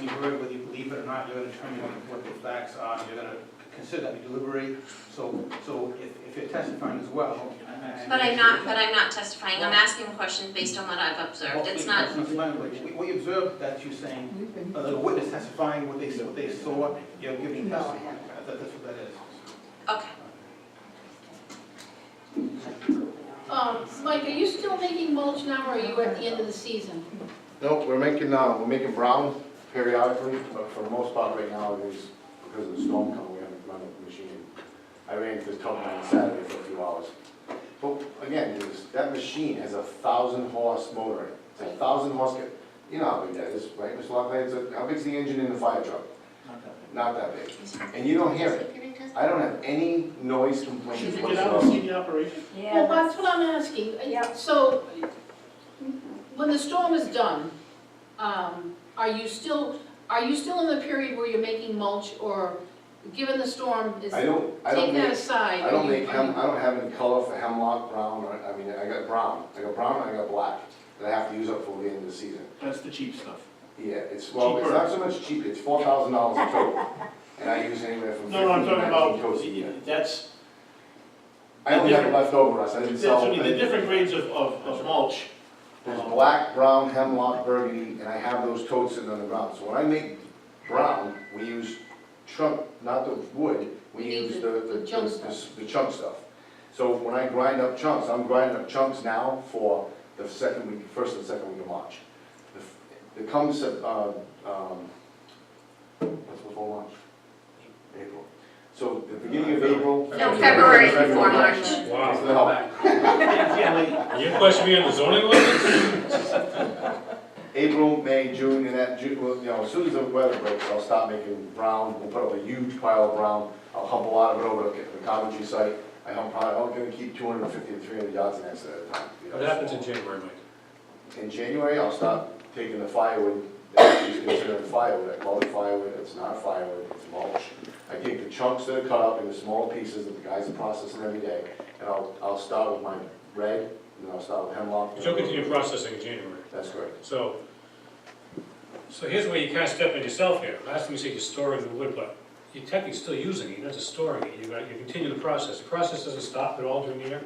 you've heard, whether you believe it or not, you're going to determine what the facts are, you're going to consider that you deliberate. So if you're testifying as well. But I'm not testifying. I'm asking questions based on what I've observed. It's not. What you observed, that you're saying, the witness testifying what they saw, you're giving testimony. That's what that is. Okay. Mike, are you still making mulch now, or are you at the end of the season? No, we're making brown periodically, but for the most part right now, it is because of the storm coming, we haven't run the machine. I ran to the top on Saturday for a few hours. But again, that machine has a 1,000 horse motor in it. It's a 1,000 horse, you know how big that is, right, Mr. Lockley? How big's the engine in the fire truck? Not that big. And you don't hear it. I don't have any noise complaints whatsoever. operation? Well, that's what I'm asking. So, when the storm is done, are you still in the period where you're making mulch, or given the storm is, take that aside? I don't have any color for hemlock, brown, or, I mean, I got brown and I got black that I have to use up for the end of the season. That's the cheap stuff. Yeah, it's not so much cheap, it's $4,000 a total. And I use anywhere from 15 No, I'm to talking 19 about, totes a year. that's, I only have it left over, Russ, I didn't sell the it. different grades of mulch. There's black, brown, hemlock, burgundy, and I have those totes sitting on the ground. So when I make brown, we use trunk, not the wood, we use the chunk stuff. So when I grind up chunks, I'm grinding up chunks now for the first and second week of March. It comes, what's before March? April. So the beginning of April. No, February before March. Wow. You question me on the zoning ordinance? April, May, June, and that June, well, you know, as soon as the weather breaks, I'll start making brown. We'll put up a huge pile of brown. I'll hump a lot of it over at the Coventry site. I'm going to keep 250 to 300 yards next to it at a time. What happens in January, Mike? In January, I'll start taking the firewood, that is considered firewood. I call it firewood, it's not firewood, it's mulch. I take the chunks that are cut up into smaller pieces that the guys are processing every day, and I'll start with my red, and then I'll start with hemlock. But you'll continue processing in January. That's correct. So here's where you kind of step in yourself here. Last time you said you're storing the wood, but you're technically still using it, you're not just storing it, you continue the process. The process doesn't stop at all during the year?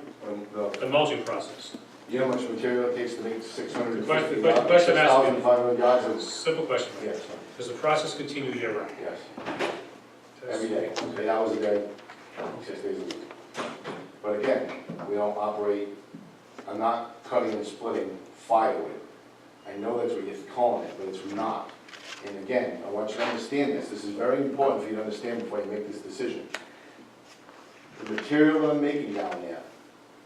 The mulching process. You know how much material it takes to make 650 The question I'm asking you, 6,500 yards of... simple question. Yes, Does the process continue year round? yes. Every day, 8 hours a day, 6 days a week. But again, we don't operate, I'm not cutting and splitting firewood. I know that's what you're calling it, but it's not. And again, I want you to understand this. This is very important for you to understand before you make this decision. The material that I'm making down there,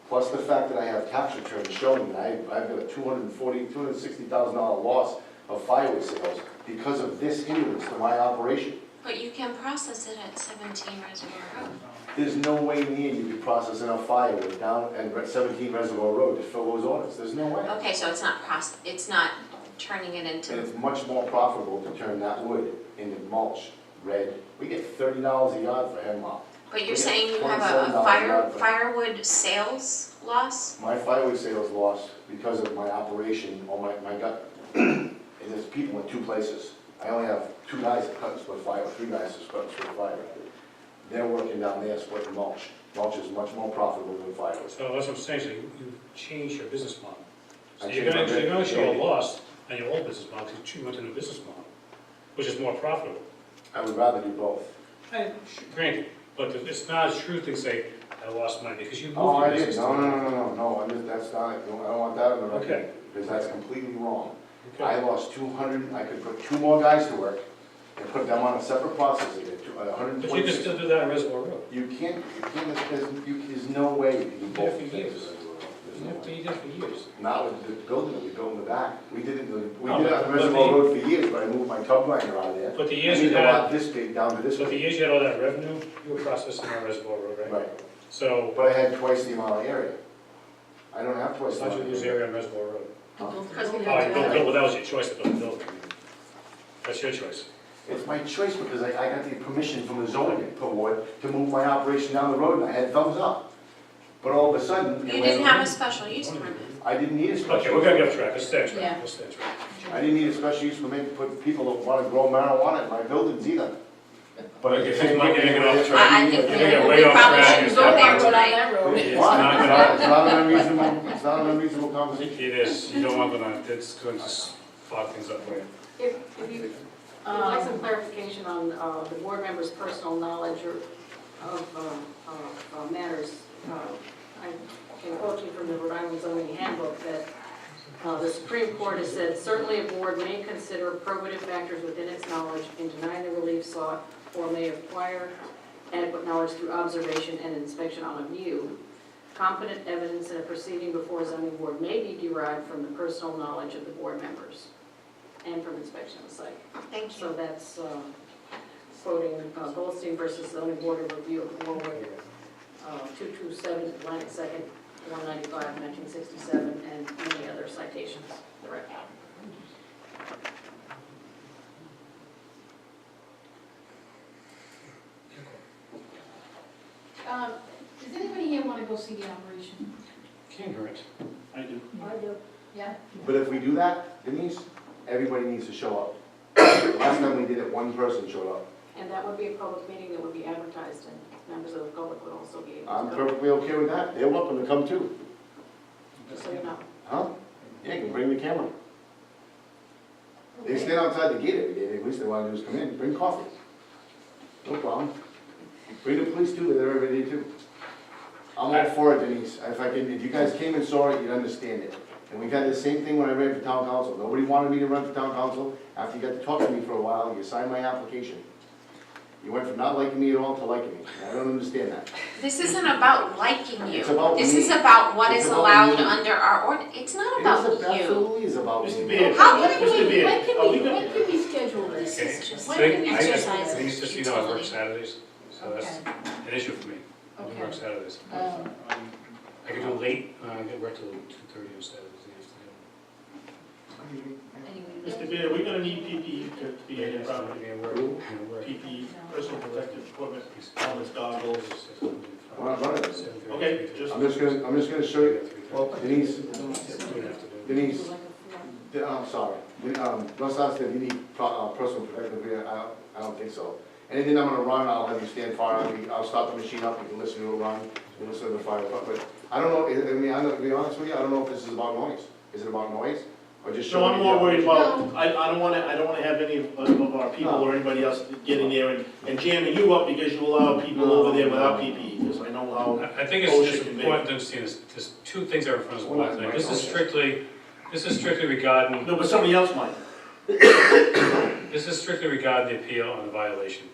plus the fact that I have tax returns showing that I've got a $260,000 loss of firewood sales because of this hindrance to my operation. But you can process it at 17 Reservoir Road. There's no way near you could process enough firewood down at 17 Reservoir Road to fill those orders. There's no way. Okay, so it's not turning it And into. it's much more profitable to turn that wood into mulch, red. We get $30 a yard for hemlock. But you're saying you have a firewood sales loss? My firewood sales lost because of my operation or my gut. And there's people in 2 places. I only have 2 guys that cut and split fire, 3 guys that cut and split fire. They're working down there splitting mulch. Mulch is much more profitable than firewood. So that's what I'm saying, so you changed your business model. So I you're changed my going to show a business. loss on your old business model, because you went to a new business model, which is more profitable. I would rather do both. Granted, but it's not a true thing to say, I lost money, because you moved Oh, your I did. business. No, that's not it. No, I don't want that on the record. Okay. Because that's completely wrong. Okay. I lost 200, I could put 2 more guys to work and put them on a separate process. They get 126. But you can still do that on Reservoir Road. You can't, there's no way you can do You both. did for years. There's You no have to way. eat it for years. Not with the building that we built in the back. We did it No, on but Reservoir the- Road for years, but I moved my tub grinder out of there. But the I years moved you a lot had, this big down to this but the big. years you had all that revenue, you were processing on Reservoir Road, right? Right, So, but I had twice the amount of area. I don't have twice the how'd amount you of lose area. area on Reservoir Road? Because we Oh, have you to built, have it. well, that was your choice to build the building. That's your choice. It's my choice because I got the permission from the zoning board to move my operation down the road and I had thumbs up. But all of a sudden. You didn't have a special use permit. I didn't need a special. Okay, we're gonna get off track, let's stay on track, Yeah. let's stay on track. I didn't need a special use permit to put people that wanna grow marijuana in my buildings either. But Okay, at the this same might time, get off track. I think You're getting we way off probably track. shouldn't It's go not- there Go down tonight. that road. It's Why? not It's gonna, not an unreasonable, it's not an unreasonable conversation. it is, you don't want to, it's going to fog things up for you. If you'd like some clarification on the board member's personal knowledge or of matters, I can quote you from the Rhode Island zoning handbook that the Supreme Court has said, certainly a board may consider probative factors within its knowledge in denying the relief sought, or may acquire adequate knowledge through observation and inspection on a view. Competent evidence in a proceeding before a zoning board may be derived from the personal knowledge of the board members and from inspection of the site. Thank So you. that's quoting Goldstein versus zoning board of review of Warwick, 227 Atlantic 2nd, 195, 1967, and many other citations. Correct. Does anybody here want to go see the operation? Can't hurt. I do. I do. Yeah? But if we do that, Denise, everybody needs to show up. Last time we did it, one person showed up. And that would be a public meeting that would be advertised, and members of the public would also be able I'm to go, perfectly okay with that. They're welcome to come too. just so you know. Huh? Yeah, you can bring the camera. They stand outside the gate every day. The least they want to do is come in, bring coffee. No problem. Bring the police too, they're there every day too. I'm all for it, Denise. If you guys came and saw it, you'd understand it. And we've had the same thing when I ran for town council. Nobody wanted me to run for town council. After you got to talk to me for a while, you signed my application. You went from not liking me at all to liking me. I don't understand that. This isn't about liking you. It's about This me. is about what It's is about allowed me. under our ordinance. It's not It about is you. absolutely is about Mr. me. Beard, How When can can Mr. we, Beard, when can are we, we gonna- when can we schedule this? Okay. This is just When They- can we I just- exercise Denise, just so you know, I work futility. Saturdays, so that's Okay. an issue for me. I Okay. work Saturdays. Um, I can do late, I get work till 2:30 on Saturdays in the afternoon. anyway. Mr. Beard, we're gonna need PPE to be in Yes, property. I work, I work. PPE, personal protective equipment, helmets, goggles. Why not run it? Okay, just- I'm just gonna show you, Denise, Denise, I'm sorry. Russ asked if you need personal protective gear. I don't think so. Anything I'm gonna run, I'll have you stand far. I'll start the machine up, you can listen to it run, you can listen to the fire truck. But I don't know, I mean, to be honest with you, I don't know if this is about noise. Is it about noise? Or just So showing I'm you more the worried operation? about, I don't wanna have any of our people or anybody else getting there and jamming you up because you allow people over there without PPE, because I know how. I think it's just important to understand, there's two things that are in front of us at one time. This is strictly regarding, No, but somebody else might. this is strictly regarding the appeal on the violation.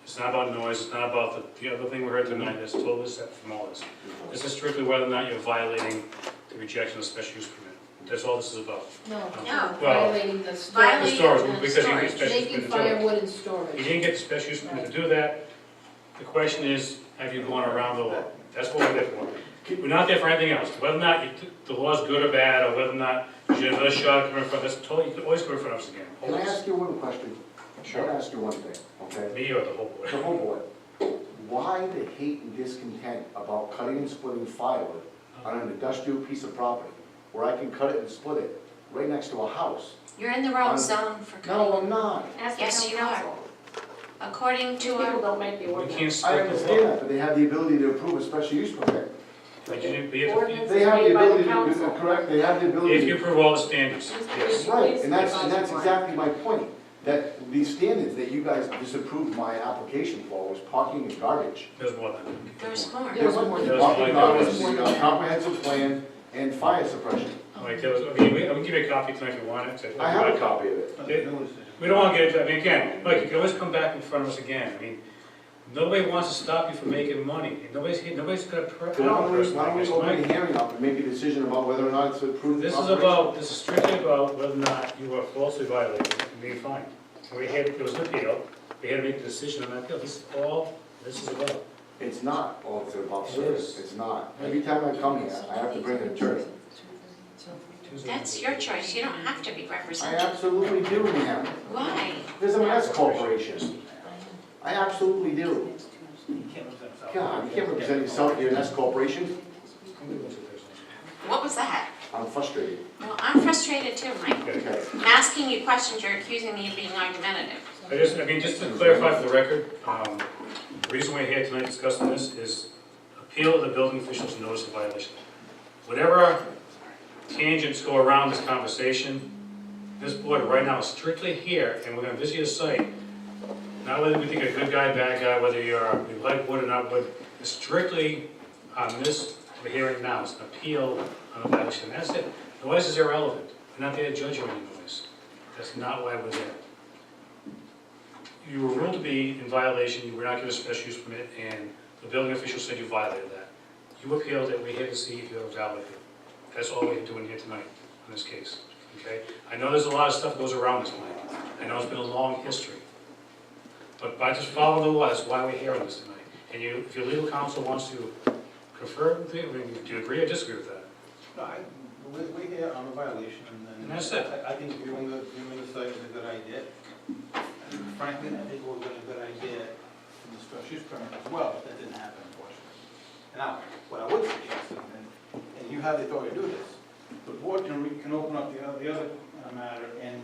It's not about noise, it's not about the other thing we heard tonight, that's totally separate from all this. This is strictly whether or not you're violating the rejection of special use permit. That's all this is about. No, No. violating the The storage, storage, Violating the because you get storage. special use making permit to do it. firewood and You storage. didn't get the special use permit to do that. The question is, have you gone around the law? That's what we're there for. We're not there for anything else. Whether or not the law's good or bad, or whether or not you should have another shot at coming in front, that's totally, you can always come in front of us again. Can I ask you one question? Sure. I want to ask you one thing, okay? Me or the whole board? The whole board. Why the hate and discontent about cutting and splitting firewood on an industrial piece of property where I can cut it and split it right next to a house? You're in the wrong zone for No, cutting. I'm not. Ask the Yes, town you are. council. According to People our, don't make the You ordinance. can't I split the understand law. that, but they have the ability to approve a special use permit. But you didn't, but you have to- Ordinance They is have the made by the ability to do, council. correct, they have the if ability. you approve all the standards, yes. Right, and that's exactly my point, that the standards that you guys disapproved my application for was parking and garbage. There's more than there's more. There was more. There's Parking, like- garbage, the comprehensive plan, and fire suppression. Like, there was, I mean, I can give you a copy tonight if you want it. I have a copy of it. We don't want to get into, I mean, again, Mike, you can always come back in front of us again. I mean, nobody wants to stop you from making money. Nobody's got a So why don't we person. open the hearing up and make a decision about whether or not it's approved? This is strictly about whether or not you were falsely violated and being fined. And it was an appeal, we had to make a decision on that appeal. This is all this is about. It's not all it's about, It sir. is. It's not. Every time I come here, I have to bring an attorney. That's your choice. You don't have to be I represented. absolutely do, ma'am. Why? There's a mass corporation. I absolutely do. God, you can't represent yourself here in S corporation. What was that? I'm frustrated. Well, I'm frustrated too, Mike. Okay. I'm asking you questions, you're accusing me of being argumentative. Just to clarify for the record, the reason we're here tonight discussing this is appeal the building official's notice of violation. Whatever tangents go around this conversation, this board right now is strictly here, and we're gonna visit your site. Not whether we think a good guy, bad guy, whether you like wood or not wood, it's strictly on this, we're hearing now, it's an appeal on a violation, that's it. Noise is irrelevant, we're not there to judge you on any noise. That's not why we're there. You were ruled to be in violation, you were not given a special use permit, and the building official said you violated that. You appealed it, we're here to see if you have a valid appeal. That's all we're doing here tonight on this case, okay? I know there's a lot of stuff that goes around this tonight. I know it's been a long history. But by just following the law, that's why we're hearing this tonight. And if your legal counsel wants to confirm, do you agree or disagree with that? No, we're here on a violation, And that's it. I think viewing the site is a good idea. And frankly, I think it would have been a good idea from the special use permit as well, but that didn't happen, unfortunately. Now, what I would suggest, and you have the authority to do this, the board can open up the other matter and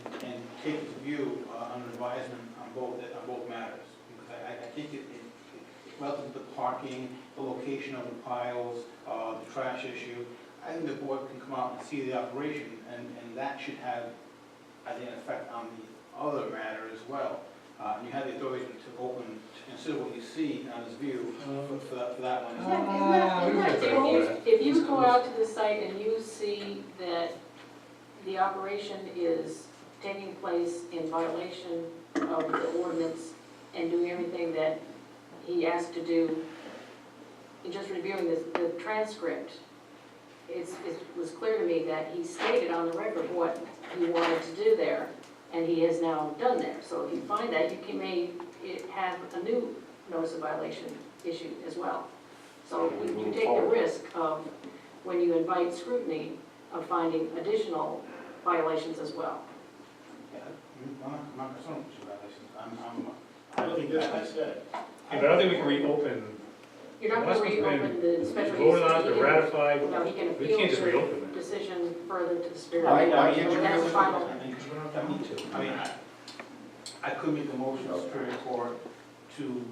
take the view on advisement on both matters. Because I think it relative to the parking, the location of the piles, the trash issue, I think the board can come out and see the operation, and that should have, I think, an effect on the other matter as well. And you have the authority to consider what you see on this view for that one. If you go out to the site and you see that the operation is taking place in violation of the ordinance and doing everything that he asked to do, in just reviewing the transcript, it was clear to me that he stated on the record what he wanted to do there, and he has now done there. So if you find that, you may have a new notice of violation issued as well. So you take the risk of, when you invite scrutiny, of finding additional violations as well. Yeah, I'm not concerned with violations. I don't think that's what I said. Yeah, but I don't think we can reopen. You're not going to reopen the special use. Voted on, to ratify, No, he can we appeal can't just the reopen that. decision further to the spirit. Why can't you That's reopen it? final. Me too. I mean, I could make a motion to Superior Court to,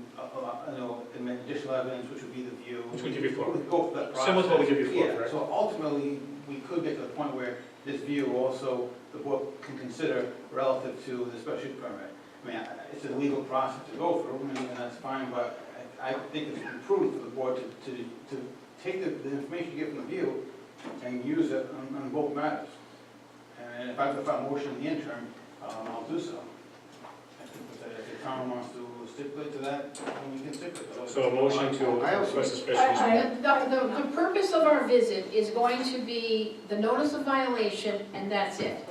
admit additional evidence, which would be the view. Which we did before. We go for that process. Similar to what we did before, Yeah, correct? so ultimately, we could get to the point where this view also, the board can consider relative to the special use permit. I mean, it's a legal process to go through, and that's fine, but I think it's prudent for the board to take the information you get from the view and use it on both matters. And if I have to file a motion in the interim, I'll do so. I think that if the town wants to stipulate to that, then we can stipulate to that. So a motion to request a special use. The purpose of our visit is going to be the notice of violation, and that's it,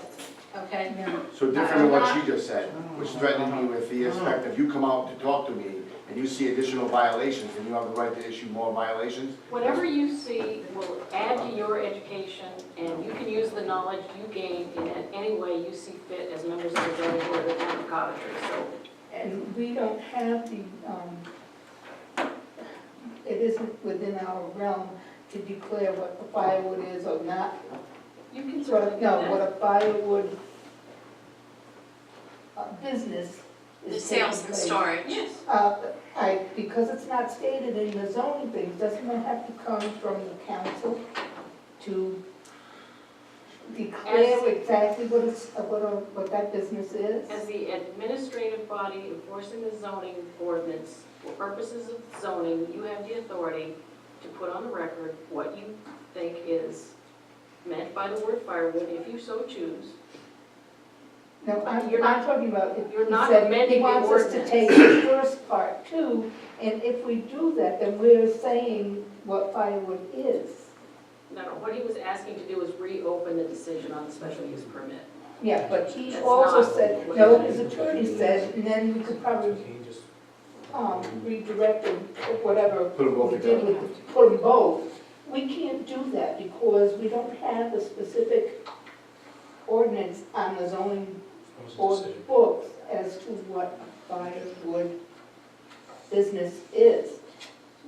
okay? So different than what she just said, which threatened me with the aspect of you come out to talk to me and you see additional violations and you have the right to issue more violations. Whatever you see will add to your education, and you can use the knowledge you gain in any way you see fit as members of the zoning board of the town of Coventry. So And we don't have it isn't within our realm to declare what the firewood is or not. you can certainly do No, what that. a firewood business The is sales taking and place. storage. Yes. Because it's not stated in the zoning thing, doesn't it have to come from the council to declare exactly what that business is? As the administrative body enforcing the zoning ordinance, for purposes of zoning, you have the authority to put on the record what you think is meant by the word firewood, if you so choose. No, You're I'm not- talking about, you're he not said amending he the wants us to ordinance. take the first part too, and if we do that, then we're saying what firewood is. No, what he was asking to do is reopen the decision on the special use permit. Yeah, but he That's also not said, what no, it his is. attorney said, and then we could probably redirect or whatever Put them both we did together. with, put them both. We can't do that because we don't have a specific ordinance on the zoning board books as to what a firewood business is.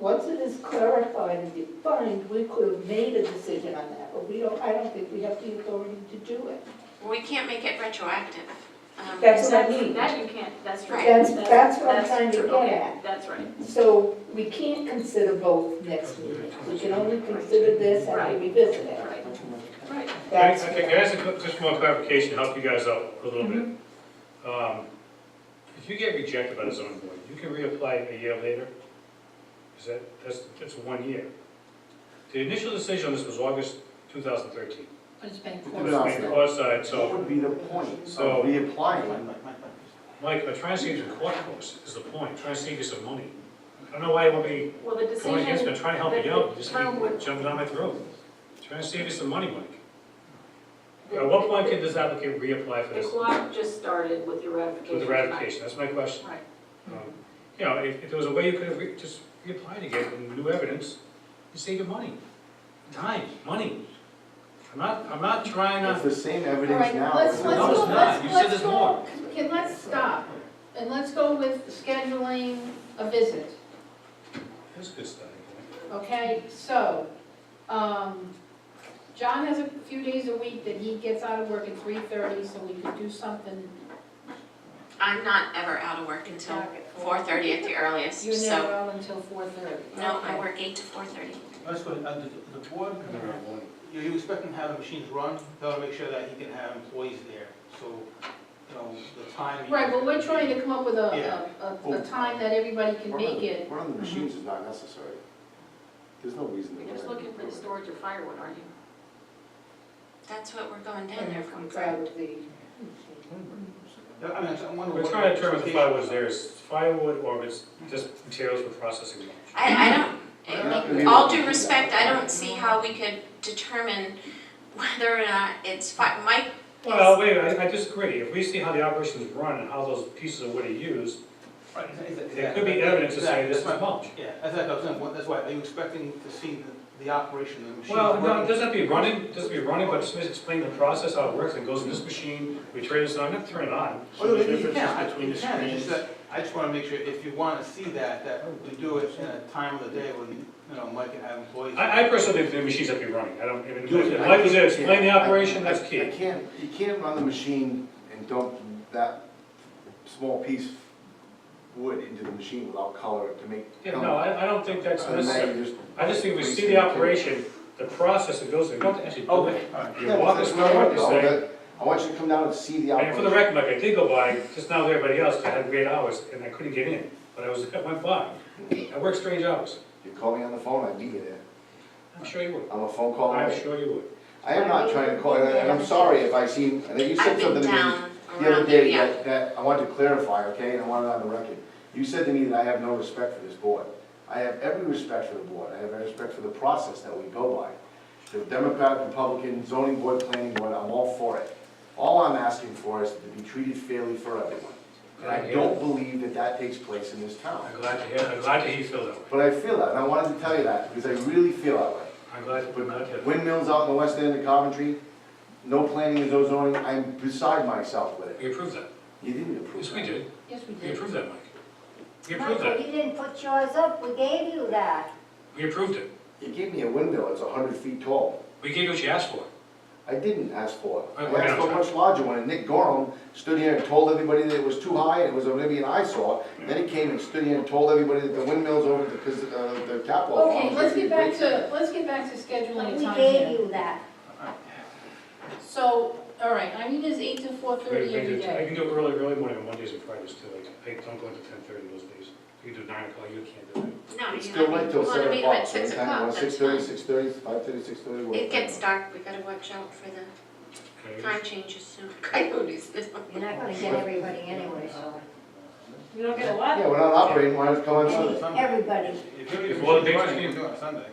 Once it is clarified and defined, we could have made a decision on that, but I don't think we have the authority to do it. We can't make it retroactive. That's what I mean. That you can't, that's right. That's what I'm That's trying to true. get Okay, at. that's right. So we can't consider both next meeting. We can only consider this and Right. revisit it. Right, right. That's, Can I ask just more clarification, to help you guys out a little bit? If you get rejected by the zoning board, you can reapply a year later? Is that's 1 year. The initial decision on this was August 2013. But it's been Put it closed. on It's there. the court side, What so, would be the point So- of reapplying? Mike, I'm trying to save you court costs, is the point, I'm trying to save you some money. I don't know why you want me Well, the going against me, I'm decision, trying to help you out, you just the term keep would- jumping down my throat. Trying to save you some money, Mike. At what point can this applicant reapply for the this, clock just started with your ratification. with the ratification, that's my question. Right. You know, if there was a way you could have just reapplied again with new evidence, you save your money. Time, money. I'm not trying It's to, the same All evidence right, now. let's No, it's go, not. You said there's more. let's stop, and let's go with scheduling a visit, that's good stuff. okay? So, John has a few days a week that he gets out of work at 3:30, so we could do something. I'm not ever out of work until 4:30 at the earliest, You're never so, out until 4:30. no, I Okay. work 8 to 4:30. Let's go, the board, you expect him to have the machines run, they'll make sure that he can have employees there, so, you know, the time. Right, but we're trying to come up with Yeah. a time that everybody can make it. Running the machines is not necessary. There's no reason to You're run just it. looking for the storage of firewood, aren't you? That's what we're going down there and for. try with the. I mean, I'm wondering. We're trying to determine if the firewood is there, is firewood or if it's just materials for processing mulch. I don't, all due respect, I don't see how we could determine whether or not it's Mike. Well, wait, I disagree. If we see how the operations run and how those pieces of wood are used, Right, there could be evidence to say this is mulch. Yeah, that's what I was saying, that's why, are you expecting to see the operation of the machine? Well, no, working? it doesn't have to be running, it doesn't have to be running, but just explain the process, how it works. It goes in this machine, we turn this on, not turn it on. Oh, So the you difference can, is between you the can, it's screens. just that, I just wanna make sure, if you wanna see that we do it in a time of the day when, you know, Mike can have employees. I personally think the machines have to be running. I don't, even Do it. if Mike was there, explain the I- operation, that's I key. can't, you can't run the machine and dump that small piece of wood into the machine without color to make. Yeah, no, I don't think that's And then necessary. you just- I just think we see the operation, the process that goes through, you don't have to actually do Okay, it. all right. You Yeah, walk that's us what I through want it, to you know, say, that I want you to come down and see the and for the operation. record, like, I did go by, just now with everybody else, I had great hours, and I couldn't get in, but I went by. I worked strange hours. You call me on the phone, I'd be there. I'm sure you would. I'm a phone call I'm away. sure you would. I am not trying to call, and I'm sorry if I seem, and you I've said been something to me down the other around there, day yeah. that I wanted to clarify, okay, and I want it on the record. You said to me that I have no respect for this board. I have every respect for the board. I have every respect for the process that we go by. The Democrat, Republican, zoning board, planning board, I'm all for it. All I'm asking for is to be treated fairly for everyone. And I don't believe that that takes place in this town. I'm glad to hear you feel that way. But I feel that, and I wanted to tell you that, because I really feel that way. I'm glad to hear that. Windmills out in the west end of Coventry, no planning and no zoning, I'm beside myself with it. We approved that. You didn't approve Yes, that. we did. Yes, we We did. approved that, Mike. We approved Michael, that. you didn't put yours up, we gave you that. We approved it. You gave me a windmill, it's 100 feet tall. We gave you what you asked for. I didn't ask for it. Wait, I wait, asked for a I'm much larger one, and Nick Gorham stood here and told everybody that it was too high, and it was gonna be an eyesore. Then he came and stood here and told everybody that the windmills over, because the capital. Okay, let's get back to scheduling a We time gave here. you that. So, all right, I need is 8 to 4:30 every I day. can do it early morning on Mondays and Fridays too. Like, I don't go into 10:30 those days. You can do 9 o'clock, you can't do it. No, It's you still want wait till to 7 meet him o'clock, at so 6 anytime, o'clock, that's 6:30, fine. 6:30, 5:30, 6:30. It gets dark, we gotta watch out for the Okay? time changes soon. Coyotes. You're not gonna get everybody anyway, so. You don't get a lot? Yeah, we're not operating, why don't you come on Sunday? Everybody. Before the patrons You came. can do it on Sunday.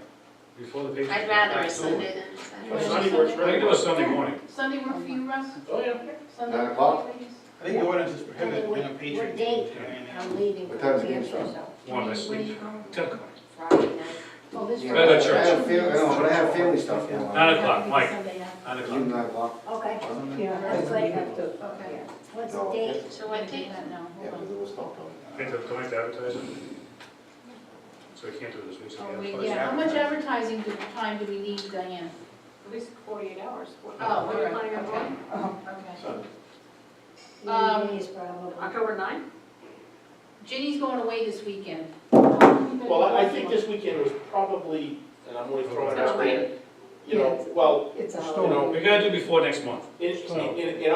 Before the patrons. I'd rather a Absolutely. Sunday than a You Saturday. want Sunday works for I can do a Sunday morning. Sunday work for you, Russ? Oh, yeah. Sunday 9 o'clock? work for you, ladies? I think the ordinance is prohibited What- in a Patriot. what date? I'm leaving What for time's the New game Hampshire, start? so. One, I When sleep. you going? 10 o'clock. Friday night. Oh, this Yeah, Right at Friday. church. I have but I have family stuff going on. 9 o'clock, Mike. Sunday after. 9 You o'clock. 9 o'clock? Okay. Yeah, that's what you have to. Okay. What's No, the date? So what date? That now, Yeah, hold because on. it was talked about. Don't like to advertise it. so we can't do it this week, so Oh, we wait, have. yeah, how much advertising time do we need, Diane? At least 48 hours. What Oh, are you all right, planning on okay. doing? Okay. So, 3 days probably. October 9th? Ginny's going away this weekend. Well, I think this weekend was probably, and I'm only throwing it out there, you know, well, It's a you holiday. know, We gotta do before next month. in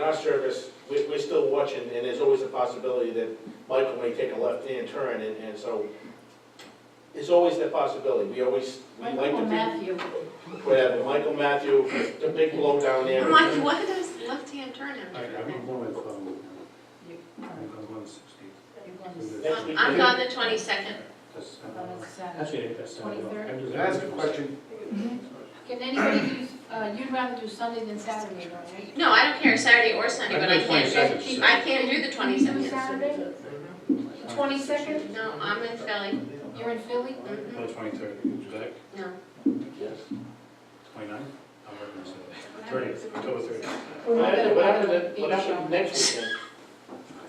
our service, we're still watching, and there's always a possibility that Michael may take a left-hand turn, and so there's always that possibility. We like Michael to Matthew. whatever, Michael Matthew, the big blow down there. I'm like, what does left-hand turn I'm in? going with, You- I'm going with 16th. you're going to- Next week. I'm gone the 22nd. That's, I'm going to Saturday. actually, that's. 23rd? Can I ask a question? Can anybody do, you'd rather do Sunday than Saturday, right? No, I don't care, Saturday or Sunday, but I can't do, 22nd. I can't do the Do 22nd. Saturday? 22nd? No, I'm in Philly. You're in Philly? Mhm. No, 23rd, Jack, No. Yes. 29th? I'm working on Saturday. 30th, October 30th. What happened next weekend?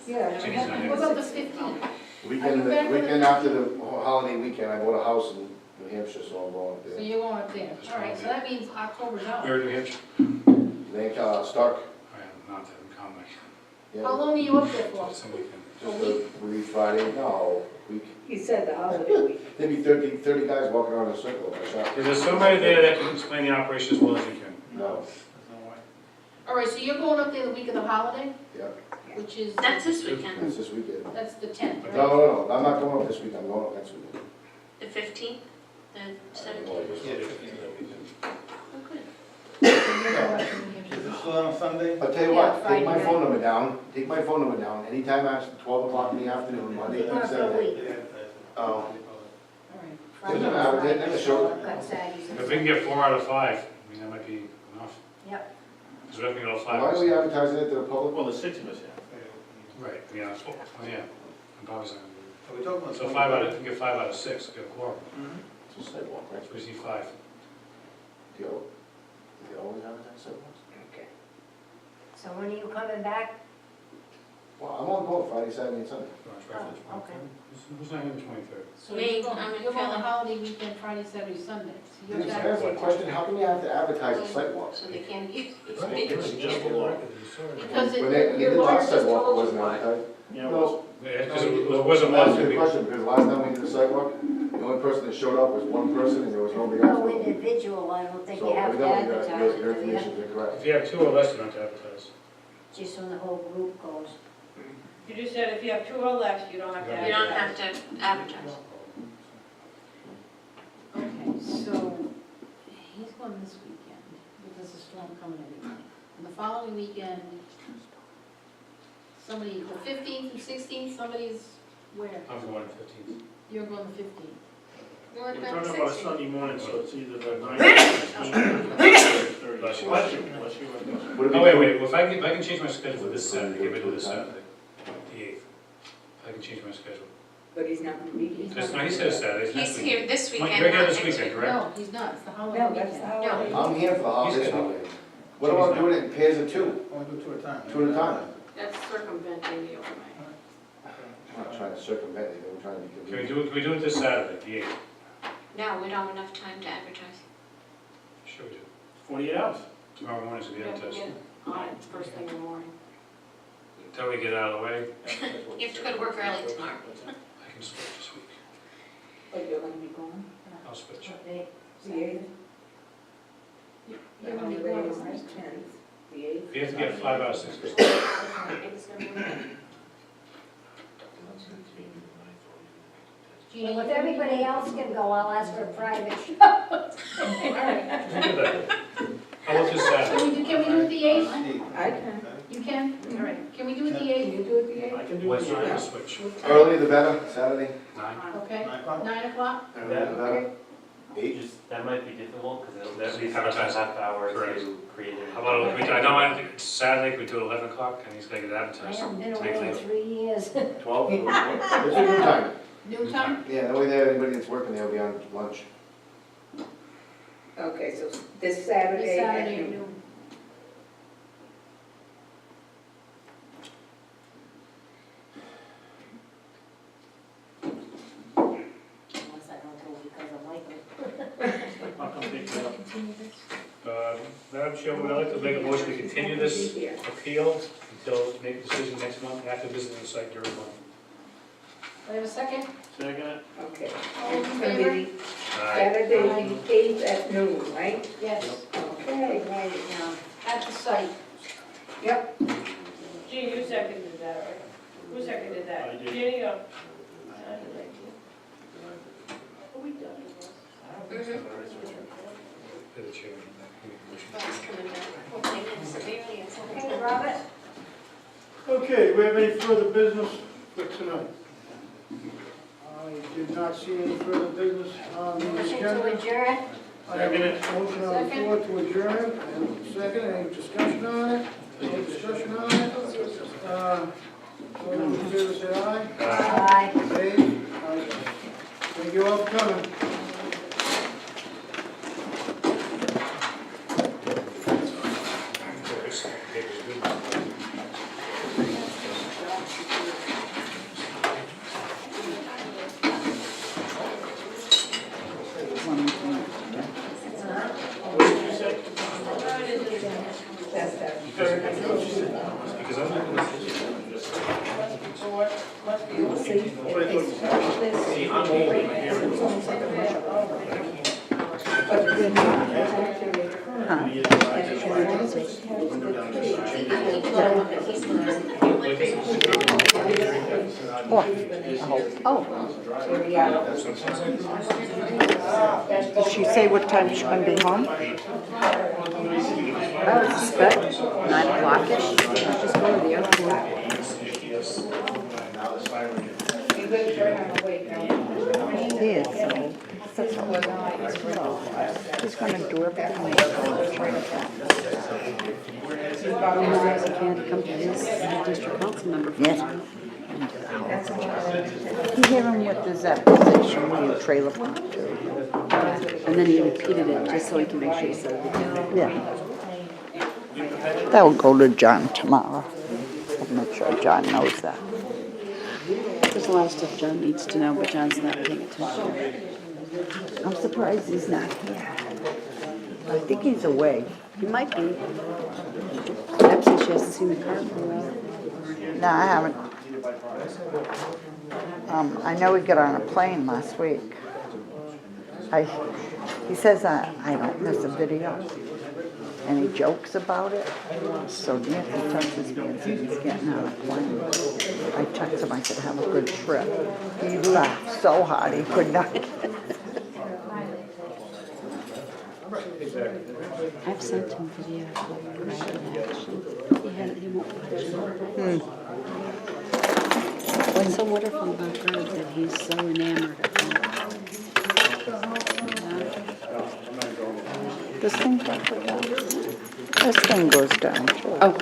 Yeah. Ginny's not here. What about the 15th? Weekend after the holiday weekend, I bought a house in New Hampshire, so I'm going up So there. you're going up there. All right, so that means October's out. Where in New Hampshire? Then, Stark, I am not in Conway. How yeah, long are you up there for? Some weekend. just we leave Friday, no, week. He said the holiday week. There'd be 30 guys walking around in a circle at my shop. Is there somebody there that can explain the operation as well as you can? No, There's no way. All right, so you're going up there the week of the holiday, yeah, which is, That's this weekend, that's this weekend. that's the 10th, No, right? no, I'm not going up this week, I'm going up next weekend. the 15th, the 17th. Yeah. Oh, good. Is it still on Sunday? I'll tell you Yeah, what, take Friday my night. phone number down, anytime after 12 o'clock in the afternoon, Monday We're through gone for a Saturday. week. Oh, All right. Doesn't matter, they never show it. I've got Saturdays and If we can get 4 out of 5, I mean, that might be enough. Yep. Because we have to go to 5. Why are we advertising it to the public? Well, there's 6 of us here. Right, yeah, that's what, yeah. I'm probably saying. Are we talking about? So 5 out of, if we get 5 out of 6, get a quorum. Mhm. It's a sidewalk, right? So we see 5. Do you always advertise sidewalks? Okay. So when are you coming back? Well, I'm on board Friday, Saturday, and Sunday. Oh, okay. Who's not here the 23rd? So Me, you're going, I'm in you're going Philly. on holiday weekend, Friday, Saturday, Sunday. So you're Just back. ask a question, how come you have to advertise a sidewalk? So they can't use. It's just the law. Because When they Your did lawyer last just sidewalk, it told you wasn't why. advertised. You know, No, Yeah, because it wasn't That's a one. good question, because last time we did the sidewalk, the only person that showed up was one person, and there was nobody No else. individual, I don't think So you have to evidently, advertise your it, do you? information is incorrect. If you have 2 or less, you don't have to advertise. Just when the whole group goes. You just said if you have 2 or less, you don't have to You don't advertise. have to advertise. Okay, so he's going this weekend, but there's a storm coming anyway. And the following weekend, somebody, the 15th and 16th, somebody's where? I'm going 15th. You're going the 15th. Well, what we're about talking the about a 16th? Sunday morning, so it's either the 9th or 30th. Bless you. Bless you, bless you. Would it be- Oh, wait, well, if I can change my schedule for this Saturday, give it to this Saturday, the 8th. If I can change my schedule. But he's not going to be here. Just, no, he said Saturday, it's He's next week. here this Mike, weekend, you're here not this next weekend, week. correct? No, he's not, it's the holiday No, that's the weekend. holiday. I'm here for the holiday He's Sunday. What about doing it in pairs of 2? Only do 2 at a time. 2 at a time? That's circumventing the OMA. I'm not trying to circumvent it, I'm trying to be Can convenient. we do it this Saturday, the 8th? No, we don't have enough time to advertise. Sure we do. 48 hours. Tomorrow morning should be You have to advertised. get on it first thing in the morning. Until we get out of the way, You have to go to work early tomorrow. I can switch this week. But you're going to be gone? I'll switch. What day? The 8th? You're The gonna be holiday going, is the right? 10th, the 8th. You have to get 5 out of 6. It's gonna be Jeannie, Well, if everybody else can go, I'll ask for a private show. All right. We'll do that. How about this Saturday? Can we do it the 8th? Steve. I can. You can? All right. Can we do it the Can 8th? you do it the 8th? I can do What it. time to switch? Early the better, Saturday? 9? Okay, 9 o'clock? 9 o'clock? Early the better. 8? Just, that might be difficult, because it'll at least Advertise. have a half hour Correct. to create it. How about, I don't want, Saturday, can we do it 11 o'clock, and he's gotta get I advertised. haven't been to away make in later. 3 years. 12? It's a good time. Noon time? Yeah, that way there, anybody that's working there will be on lunch. Okay, so this This Saturday Saturday at at noon. noon. Madam Chairman, I'd like to make a motion to continue this appeal until make a decision next month after visiting the site during the month. Do I have a second? Second. Okay. All in It's gonna favor? be Saturday, the 8th at noon, right? Yes, Okay. Write it down. at the site. Yep. Gene, you seconded that, right? Who seconded that? I did. Jenny, or? Are we done? To the chairman, make a motion. Bob's coming back. Hopefully it's severely, it's Okay, Robert? Okay, we have any further business for tonight? I did not see any further business on the Motion to agenda. adjourn? I have a motion on the floor to adjourn, and second, any discussion on it? Any discussion on it? All those in favor say aye. Aye. Aye. Aye. Thank you all for coming. Did she say what time she's gonna be home? I would suspect 9 o'clock-ish. Just go to the airport. He is, so he's gonna do everything. Otherwise, he can't come to his district council member. Yes. You hear him with his position where you trailer park to. And then he repeated it just so he can make sure he said it. Yeah. That will go to John tomorrow. I'll make sure John knows that. There's a lot of stuff John needs to know, but John's not paying attention. I'm surprised he's not here. I think he's away. He might be. Perhaps she hasn't seen the car for a while. No, I haven't. I know he got on a plane last week. He says, I don't miss a video. And he jokes about it. So Nancy texts me and says he's getting on a plane. I texted him, I said, have a good trip. He laughed so hard he could not. I've sent him video of private action. He won't watch it. What's so wonderful about God that he's so enamored of him. This thing goes down. This thing goes down too. Oh,